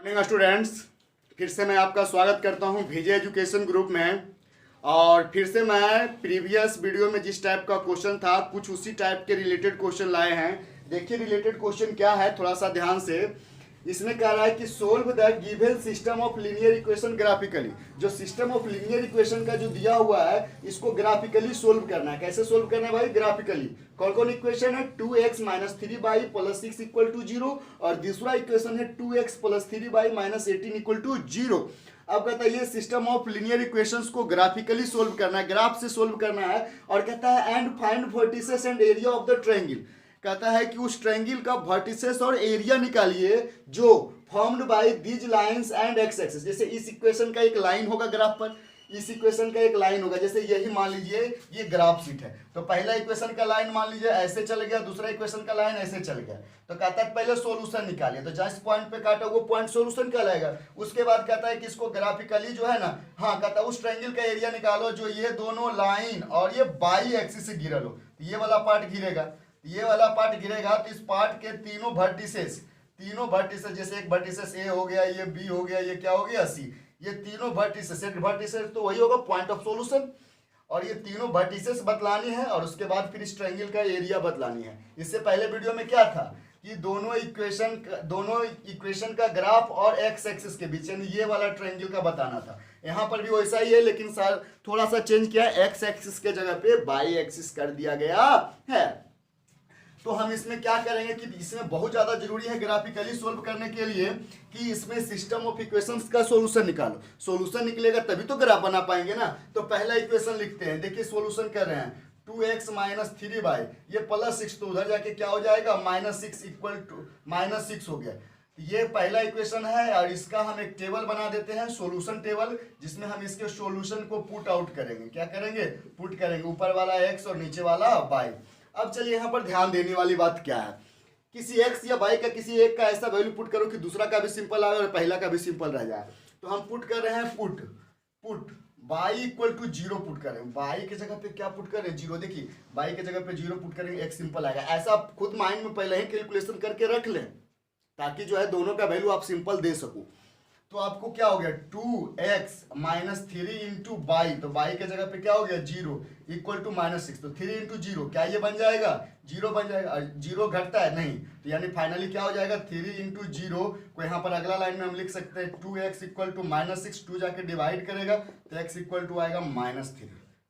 Morning students, फिर से मैं आपका स्वागत करता हूं विजय एजुकेशन ग्रुप में। और फिर से मैं प्रीवियस वीडियो में जिस टाइप का क्वेश्चन था कुछ उसी टाइप के रिलेटेड क्वेश्चन लाए हैं। देखिए रिलेटेड क्वेश्चन क्या है, थोड़ा सा ध्यान से। इसमें कह रहा है कि solve the given system of linear equation graphically. जो सिस्टम ऑफ लीनियर इक्वेशन का जो दिया हुआ है इसको ग्राफिकली सोल्व करना है। कैसे सोल्व करना है भाई? ग्राफिकली। कौन कौन इक्वेशन है? 2x minus 3y plus 6 equal to 0 और दूसरा इक्वेशन है 2x plus 3y minus 18 equal to 0। अब कहता है ये सिस्टम ऑफ लीनियर इक्वेशंस को ग्राफिकली सोल्व करना है, ग्राफ से सोल्व करना है। और कहता है and find vertices and area of the triangle. कहता है कि उस ट्रायंगल का वर्टिसेस और एरिया निकालिए जो formed by these lines and x axis. जैसे इस इक्वेशन का एक लाइन होगा ग्राफ पर, इस इक्वेशन का एक लाइन होगा। जैसे यही मान लीजिए ये ग्राफ शीट है, तो पहला इक्वेशन का लाइन मान लीजिए ऐसे चल गया, दूसरा इक्वेशन का लाइन ऐसे चल गया। तो कहता है पहले सॉल्यूशन निकालिए, तो जिस पॉइंट पे काटा वो पॉइंट सॉल्यूशन कहलाएगा। उसके बाद कहता है कि इसको ग्राफिकली जो है ना, हाँ कहता है उस ट्रायंगल का एरिया निकालो जो ये दोनों लाइन और ये बाई एक्सिस से घिरल हो। तो ये वाला पार्ट घिरेगा, ये वाला पार्ट गिरेगा, तो इस पार्ट के तीनों वर्टिसेस जैसे एक वर्टिसेस ए हो गया, ये बी हो गया, ये क्या हो गया सी। ये तीनों वर्टिसेस तो वही होगा पॉइंट ऑफ सॉल्यूशन। और ये तीनों वर्टिसेस बतलानी है और उसके बाद फिर इस ट्रायंगल का एरिया बतलानी है। इससे पहले वीडियो में क्या था कि दोनों इक्वेशन का ग्राफ और एक्स एक्सिस के बीच यानी ये वाला ट्रायंगल का बताना था। यहाँ पर भी वैसा ही है, लेकिन थोड़ा सा चेंज किया, एक्स एक्सिस के जगह पे बाई एक्सिस कर दिया गया है। तो हम इसमें क्या करेंगे कि इसमें बहुत ज़्यादा जरूरी है ग्राफिकली सोल्व करने के लिए कि इसमें सिस्टम ऑफ इक्वेशंस का सॉल्यूशन निकालो। सॉल्यूशन निकलेगा तभी तो ग्राफ बना पाएंगे ना। तो पहला इक्वेशन लिखते हैं। देखिए सॉल्यूशन कर रहे हैं 2x माइनस 3y, ये प्लस 6, तो उधर जाके क्या हो जाएगा -6 इक्वल टू -6 हो गया। ये पहला इक्वेशन है और इसका हम एक टेबल बना देते हैं, सॉल्यूशन टेबल, जिसमें हम इसके सॉल्यूशन को पुट आउट करेंगे। क्या करेंगे? पुट करेंगे, ऊपर वाला x और नीचे वाला y। अब चलिए यहाँ पर ध्यान देने वाली बात क्या है, किसी x या y का किसी एक का ऐसा वैल्यू पुट करो कि दूसरा का भी सिंपल आए और पहला का भी सिंपल रह जाए। तो हम पुट कर रहे हैं put y equal to 0 put करें। y के जगह पे क्या पुट करें? 0। देखिए y के जगह पे 0 पुट करेंगे, x सिंपल आएगा। ऐसा आप खुद माइंड में पहले ही कैलकुलेशन करके रख लें ताकि जो है दोनों का वैल्यू आप सिंपल दे सको। तो आपको क्या हो गया 2x माइनस 3 इंटू बाई, तो बाई के जगह पे क्या हो गया 0 इक्वल टू -6। तो 3 इंटू 0 क्या ये बन जाएगा? 0 बन जाएगा। 0 घटता है नहीं, तो यानी फाइनली क्या हो जाएगा 3 इंटू 0 को यहाँ पर अगला लाइन में हम लिख सकते हैं 2x इक्वल टू -6। 2 जाके डिवाइड करेगा तो x इक्वल टू आएगा -3।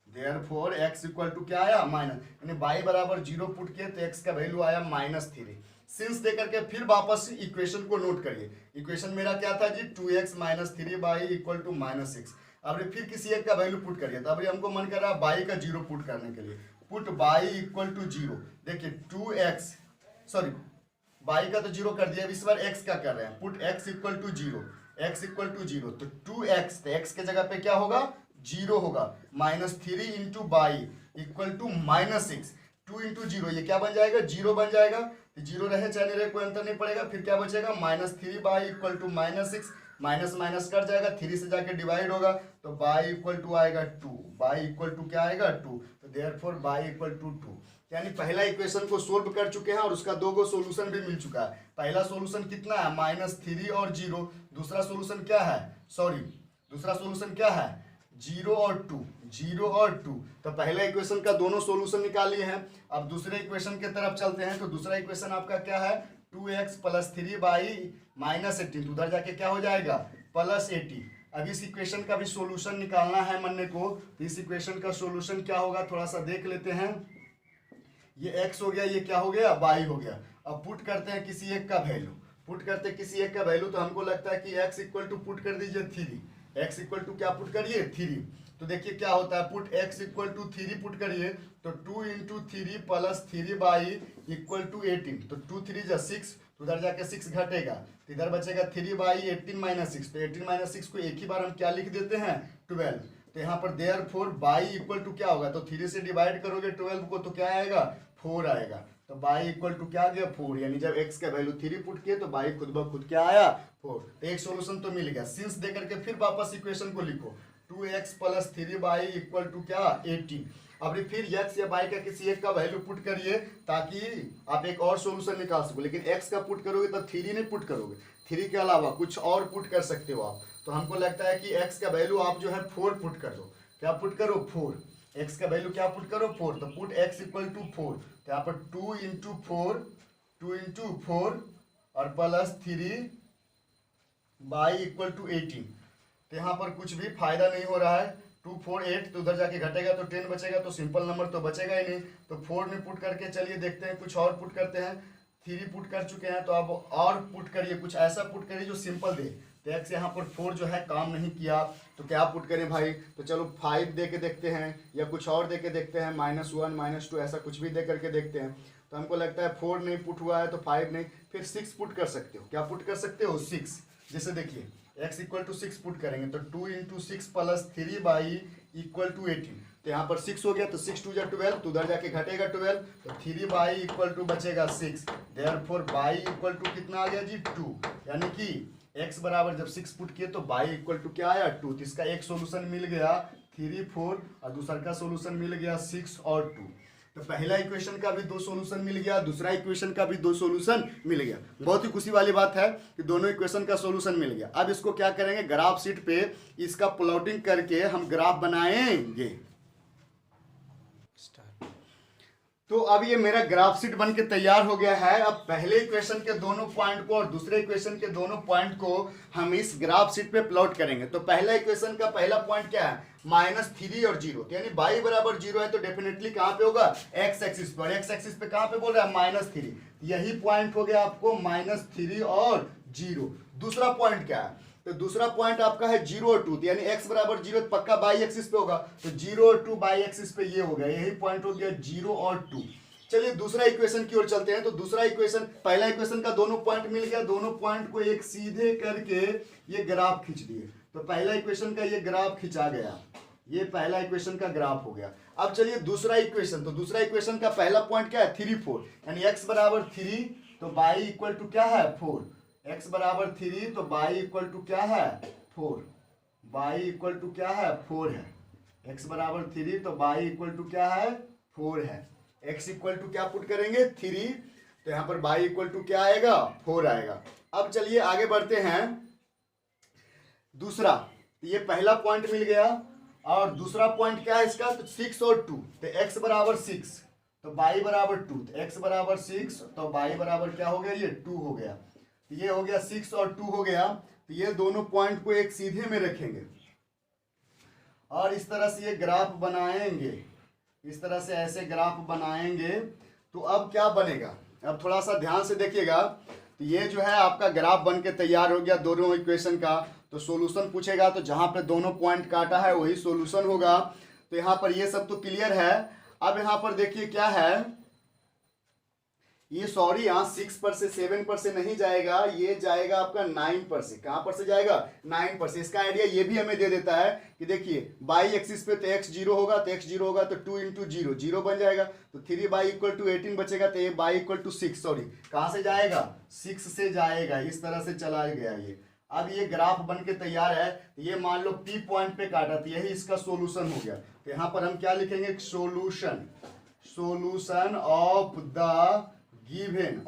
देयरफॉर x इक्वल टू क्या आया माइनस, यानी बाई बराबर 0 पुट किए तो x का वैल्यू आया -3। सिंस दे करके फिर वापस इक्वेशन को नोट करिए। इक्वेशन मेरा क्या था जी 2x minus 3y equal to -6। अब फिर किसी एक का वैल्यू पुट करिए। तो अभी हमको मन कर रहा है बाई का 0 पुट करने के लिए। Put y equal to 0। देखिए 2x सॉरी बाई का तो 0 कर दिया, इस बार x का कर रहे हैं। Put x equal to 0, x equal to 0, तो 2x, तो x के जगह पे क्या होगा 0 होगा। -3 into y equal to -6। 2 into 0 ये क्या बन जाएगा 0 बन जाएगा। तो 0 रहे चाहे नहीं रहे कोई अंतर नहीं पड़ेगा। फिर क्या बचेगा -3 y equal to -6, minus minus cut जाएगा, 3 से जाके डिवाइड होगा तो बाई इक्वल टू आएगा 2। बाई इक्वल टू क्या आएगा 2, तो देयरफॉर बाई इक्वल टू 2। यानी पहला इक्वेशन को सोल्व कर चुके हैं और उसका 2 गो सोल्यूशन भी मिल चुका है। पहला सोल्यूशन कितना है -3 और 0। दूसरा सोल्यूशन क्या है दूसरा सोल्यूशन क्या है 0 और 2, 0 और 2। तो पहला इक्वेशन का दोनों सॉल्यूशन निकाल लिए हैं। अब दूसरे इक्वेशन के तरफ चलते हैं। तो दूसरा इक्वेशन आपका क्या है 2x प्लस 3y माइनस 18। तो उधर जाके क्या हो जाएगा +80। अब इस इक्वेशन का भी सॉल्यूशन निकालना है मन्ने को। तो इस इक्वेशन का सॉल्यूशन क्या होगा थोड़ा सा देख लेते हैं। ये x हो गया, ये क्या हो गया y हो गया। अब पुट करते हैं किसी एक का वैल्यू, तो हमको लगता है कि x इक्वल टू पुट कर दीजिए 3। x इक्वल टू क्या पुट करिए 3। तो देखिए क्या होता है put x equal to 3 put करिए तो 2 into 3 plus 3y equal to 18। तो 2 3 जा 6, तो उधर जाके 6 घटेगा, तो इधर बचेगा 3y 18 माइनस 6। तो 18 माइनस 6 को एक ही बार हम क्या लिख देते हैं 12। तो यहाँ पर देयरफॉर y इक्वल टू क्या होगा, तो 3 से डिवाइड करोगे 12 को तो क्या आएगा 4 आएगा। तो y इक्वल टू क्या आ गया 4, यानी जब x का वैल्यू 3 पुट किए तो y खुद ब खुद क्या आया 4। तो एक सोल्यूशन तो मिल गया। सिंस दे करके फिर वापस इक्वेशन को लिखो 2x plus 3y equal to क्या 18। अभी फिर x या y का किसी एक का वैल्यू पुट करिए ताकि आप एक और सॉल्यूशन निकाल सको। लेकिन x का पुट करोगे तब 3 नहीं पुट करोगे, 3 के अलावा कुछ और पुट कर सकते हो आप। तो हमको लगता है कि x का वैल्यू आप जो है 4 पुट कर दो। क्या पुट करो? 4। x का वैल्यू क्या पुट करो? 4। तो पुट x इक्वल टू 4। तो यहाँ पर 2 इंटू 4 और प्लस 3 बाई इक्वल टू 18। तो यहाँ पर कुछ भी फायदा नहीं हो रहा है। 2 4 8 तो उधर जाके घटेगा तो 10 बचेगा, तो सिंपल नंबर तो बचेगा ही नहीं। तो 4 में पुट करके चलिए देखते हैं, कुछ और पुट करते हैं। 3 पुट कर चुके हैं तो अब और पुट करिए, कुछ ऐसा पुट करिए जो सिंपल दे। तो x यहाँ पर 4 जो है काम नहीं किया, तो क्या पुट करें भाई? तो चलो 5 दे के देखते हैं या कुछ और दे के देखते हैं, -1 -2 ऐसा कुछ भी दे करके देखते हैं। तो हमको लगता है 4 नहीं पुट हुआ है तो 5 नहीं, फिर 6 पुट कर सकते हो। क्या पुट कर सकते हो? 6। जैसे देखिए x इक्वल टू 6 पुट करेंगे तो 2 into 6 plus 3 y equal to 18। तो यहाँ पर 6 हो गया तो 6 2 12, तो उधर जाके घटेगा 12, तो 3 बाई इक्वल टू बचेगा 6। देयरफॉर बाई इक्वल टू कितना आ गया जी? 2। यानी कि x बराबर जब 6 पुट किए तो बाई इक्वल टू क्या आया? 2। तो इसका एक सोल्यूशन मिल गया 3 4 और दूसरा का सोल्यूशन मिल गया 6 और 2। तो पहला इक्वेशन का भी 2 सॉल्यूशन मिल गया, दूसरा इक्वेशन का भी 2 सॉल्यूशन मिल गया। बहुत ही खुशी वाली बात है कि दोनों इक्वेशन का सॉल्यूशन मिल गया। अब इसको क्या करेंगे? ग्राफ शीट पे इसका प्लॉटिंग करके हम ग्राफ बनाएंगे। तो अब ये मेरा ग्राफ शीट बन के तैयार हो गया है। अब पहले इक्वेशन के दोनों पॉइंट को और दूसरे इक्वेशन के दोनों पॉइंट को हम इस ग्राफ शीट पे प्लॉट करेंगे। तो पहला इक्वेशन का पहला पॉइंट क्या है? -3 और 0। तो यानी y बराबर 0 है तो डेफिनेटली कहाँ पे होगा? x एक्सिस पर। x एक्सिस पे कहाँ पे बोल रहा है? -3। यही पॉइंट हो गया आपको -3 और 0। दूसरा पॉइंट क्या है? तो दूसरा पॉइंट आपका है 0 और 2। यानी x बराबर 0 पक्का बाई एक्सिस पे होगा, तो 0 और 2 बाई एक्सिस पे ये हो गया, यही पॉइंट हो गया 0 और 2। चलिए दूसरा इक्वेशन की ओर चलते हैं। तो दूसरा इक्वेशन, पहला इक्वेशन का दोनों पॉइंट मिल गया, दोनों पॉइंट को एक सीधे करके ये ग्राफ खींच दिए। तो पहला इक्वेशन का ये ग्राफ खिंचा गया, ये पहला इक्वेशन का ग्राफ हो गया। अब चलिए दूसरा इक्वेशन। तो दूसरा इक्वेशन का पहला पॉइंट क्या है? 3 4। यानी x बराबर 3 तो बाई इक्वल टू क्या है? 4। x बराबर 3 तो बाई इक्वल टू क्या है? 4। बाई इक्वल टू क्या है? 4 है। x बराबर 3 तो बाई इक्वल टू क्या है? 4 है। x इक्वल टू क्या पुट करेंगे? 3। तो यहाँ पर बाई इक्वल टू क्या आएगा? 4 आएगा। अब चलिए आगे बढ़ते हैं। दूसरा, तो ये पहला पॉइंट मिल गया और दूसरा पॉइंट क्या है इसका? तो 6 और 2। तो x बराबर 6 तो बाई बराबर 2। तो x बराबर 6 तो बाई बराबर क्या हो गया? ये 2 हो गया। तो ये हो गया 6 और 2 हो गया। तो ये दोनों पॉइंट को एक सीधे में रखेंगे और इस तरह से ये ग्राफ बनाएंगे, इस तरह से ऐसे ग्राफ बनाएंगे। तो अब क्या बनेगा? अब थोड़ा सा ध्यान से देखिएगा। तो ये जो है आपका ग्राफ बन के तैयार हो गया दोनों इक्वेशन का। तो सॉल्यूशन पूछेगा तो जहां पे दोनों पॉइंट काटा है वही सॉल्यूशन होगा। तो यहाँ पर ये सब तो क्लियर है। अब यहाँ पर देखिए क्या है, ये सॉरी यहाँ 6 पर से 7 पर से नहीं जाएगा, ये जाएगा आपका 9 पर से। कहाँ पर से जाएगा? 9 पर से। इसका आइडिया ये भी हमें दे देता है कि देखिए बाई एक्सिस पे तो x 0 होगा, तो x 0 होगा तो 2 इंटू 0 0 बन जाएगा। तो 3 बाई इक्वल टू 18 बचेगा, तो ये बाई इक्वल टू 6, सॉरी कहाँ से जाएगा? 6 से जाएगा। इस तरह से चला गया ये। अब ये ग्राफ बन के तैयार है। तो ये मान लो P पॉइंट पे काटा, तो यही इसका सोल्यूशन हो गया। तो यहाँ पर हम क्या लिखेंगे? Solution, solution of the given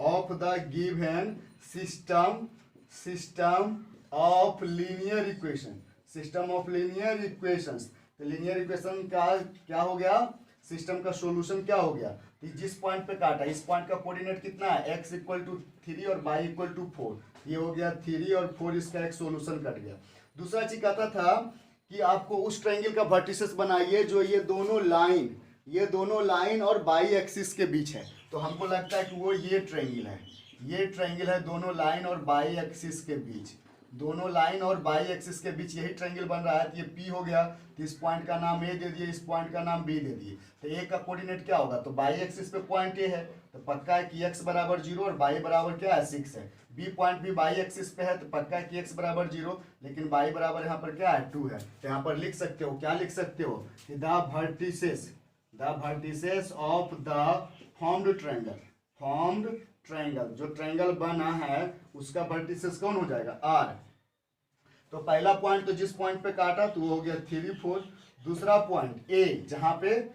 system of linear equation, system of linear equations. तो लीनियर इक्वेशन का क्या हो गया? सिस्टम का सॉल्यूशन क्या हो गया? तो जिस पॉइंट पे काटा, इस पॉइंट का कोऑर्डिनेट कितना है? x इक्वल टू 3 और y इक्वल टू 4। ये हो गया 3 और 4, इसका एक सॉल्यूशन कट गया। दूसरा चीज कहता था कि आपको उस ट्रायंगल का वर्टिसेस बनाइए जो ये दोनों लाइन और बाई एक्सिस के बीच है। तो हमको लगता है कि वो ये ट्रायंगल है, ये ट्रायंगल है दोनों लाइन और बाई एक्सिस के बीच, दोनों लाइन और बाई एक्सिस के बीच यही ट्रायंगल बन रहा है। तो ये P हो गया। तो इस पॉइंट का नाम A दे दिए, इस पॉइंट का नाम B दे दिए। तो A का कोऑर्डिनेट क्या होगा? तो बाई एक्सिस पे पॉइंट A है, तो पक्का है कि x बराबर 0 और y बराबर क्या है? 6 है। B पॉइंट भी बाई एक्सिस पे है, तो पक्का है कि x बराबर 0, लेकिन y बराबर यहाँ पर क्या है? 2 है। तो यहाँ पर लिख सकते हो, क्या लिख सकते हो? कि the vertices of the formed triangle, जो ट्रायंगल बना है उसका वर्टिसेस कौन हो जाएगा? R। तो पहला पॉइंट तो जिस पॉइंट पे काटा तो वो हो गया 3 4। दूसरा पॉइंट A, जहां पे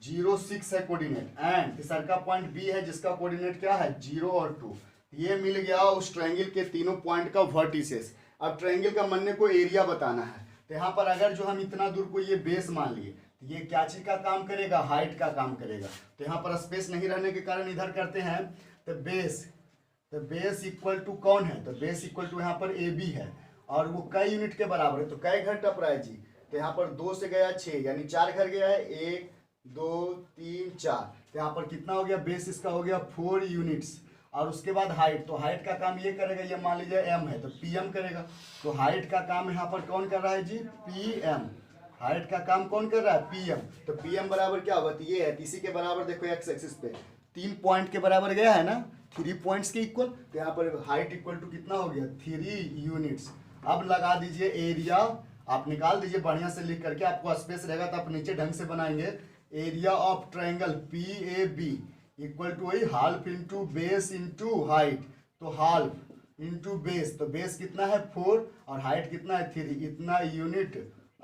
0, 6 है कोऑर्डिनेट, एंड तीसरा का पॉइंट बी है जिसका कोऑर्डिनेट क्या है 0 और 2। ये मिल गया उस ट्रायंगल के तीनों पॉइंट का वर्टिसेस। अब ट्रायंगल का बनने को एरिया बताना है, तो यहाँ पर अगर जो हम इतना दूर को ये बेस मान लिए तो ये क्या चीज का काम करेगा, हाइट का काम करेगा। तो यहाँ पर स्पेस नहीं रहने के कारण इधर करते हैं, तो बेस इक्वल टू कौन है, तो बेस इक्वल टू यहाँ पर ए बी है, और वो कई यूनिट के बराबर है, तो कई घर टप रहा है जी, तो यहाँ पर 2 से गया 6 यानी 4 घर गया है, 1 2 3 4, तो यहाँ पर कितना हो गया, बेस इसका हो गया 4 यूनिट्स। और उसके बाद हाइट, तो हाइट का काम ये करेगा, ये मान लीजिए एम है तो पी एम करेगा, तो हाइट का काम यहाँ पर कौन कर रहा है जी, पी एम। हाइट का काम कौन कर रहा है, पी एम। तो पी एम बराबर क्या होगा, तो ये है, इसी के बराबर देखो एक्स एक्सिस पे 3 पॉइंट के बराबर गया है ना, 3 पॉइंट्स के इक्वल, तो यहाँ पर हाइट इक्वल टू कितना हो गया 3 यूनिट्स। अब लगा दीजिए एरिया, आप निकाल दीजिए बढ़िया से लिख करके, आपको स्पेस रहेगा तो आप नीचे ढंग से बनाएंगे। Area of triangle P A B equal to वही half into base into height, तो हाल्फ इंटू बेस, तो बेस कितना है 4 और हाइट कितना है 3, इतना यूनिट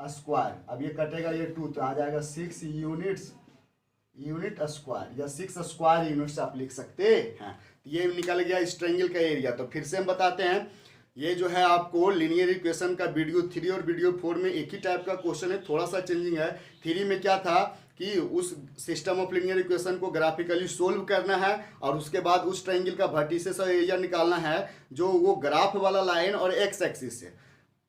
स्क्वायर। अब ये कटेगा ये 2, तो आ जाएगा 6 यूनिट स्क्वायर, या 6 स्क्वायर यूनिट्स आप लिख सकते हैं। ये निकल गया इस ट्रायंगल का एरिया। तो फिर से हम बताते हैं, ये जो है आपको लीनियर इक्वेशन का वीडियो 3 और वीडियो 4 में एक ही टाइप का क्वेश्चन है, थोड़ा सा चेंजिंग है। 3 में क्या था कि उस सिस्टम ऑफ लीनियर इक्वेशन को ग्राफिकली सोल्व करना है और उसके बाद उस ट्रायंगल का वर्टिसेस और एरिया निकालना है, जो वो ग्राफ वाला लाइन और एक्स एक्सिस है।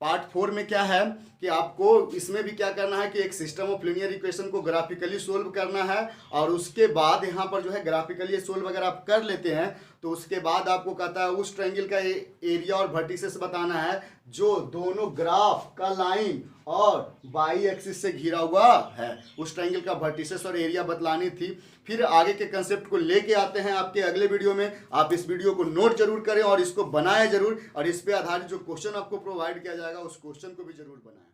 पार्ट 4 में क्या है कि आपको इसमें भी क्या करना है कि एक सिस्टम ऑफ लीनियर इक्वेशन को ग्राफिकली सोल्व करना है, और उसके बाद यहाँ पर जो है ग्राफिकली सोल्व अगर आप कर लेते हैं तो उसके बाद आपको कहता है उस ट्रायंगल का एरिया और वर्टिसेस बताना है जो दोनों ग्राफ का लाइन और बाई एक्सिस से घिरा हुआ है। उस ट्रायंगल का वर्टिसेस और एरिया बतलानी थी। फिर आगे के कंसेप्ट को लेके आते हैं आपके अगले वीडियो में। आप इस वीडियो को नोट जरूर करें और इसको बनाएं जरूर, और इस पे आधारित जो क्वेश्चन आपको प्रोवाइड किया जाएगा उस क्वेश्चन को भी जरूर बनाएं।